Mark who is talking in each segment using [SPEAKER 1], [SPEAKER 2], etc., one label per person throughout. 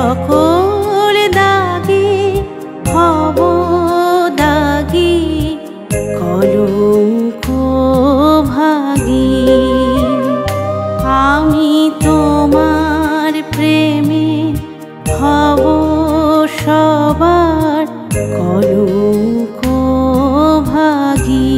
[SPEAKER 1] সকল দাগে হব দাগী কলঙ্ক ভাগী। আমি তোমার প্রেমে হব সবার কলঙ্ক ভাগী।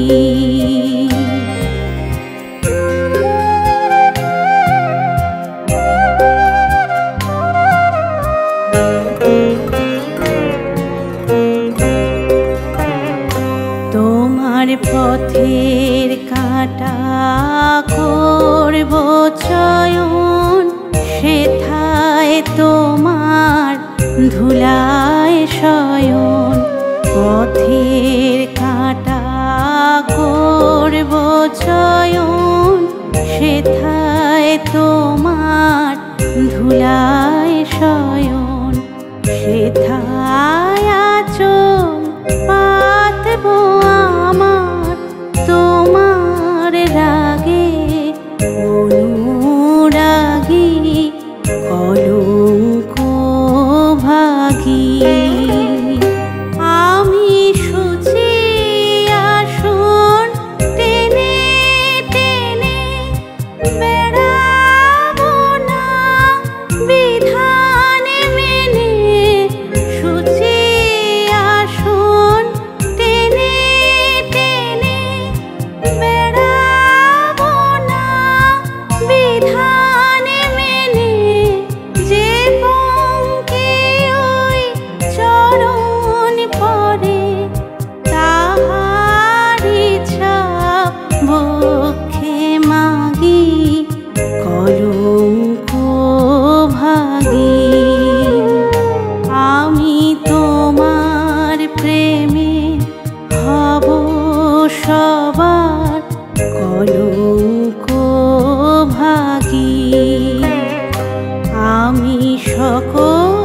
[SPEAKER 1] তোমার পথের কাঁটা করব চয়ন, সেথায় তোমার ধুলায় শয়ন। পথের কাঁটা করব চয়ন, সেথায় তোমার ধুলায় শয়ন। সেথায় আঁচল পাতব আমার তোমার রাগে অনুরাগী কলঙ্ক ভাগী। আমি সুচি আসন টেনে টেনে বেড়াবো না বিধান মেনে। সুচি আসন টেনে টেনে বেড়াবো না বিধান মেনে। যে পঙ্কে ওই চরণ পড়ে তাহারি ছাপ বক্ষে মাগি কলঙ্ক ভাগী। আমি তোমার প্রেমে হব সবার কলঙ্ক ভাগী। আমি সকল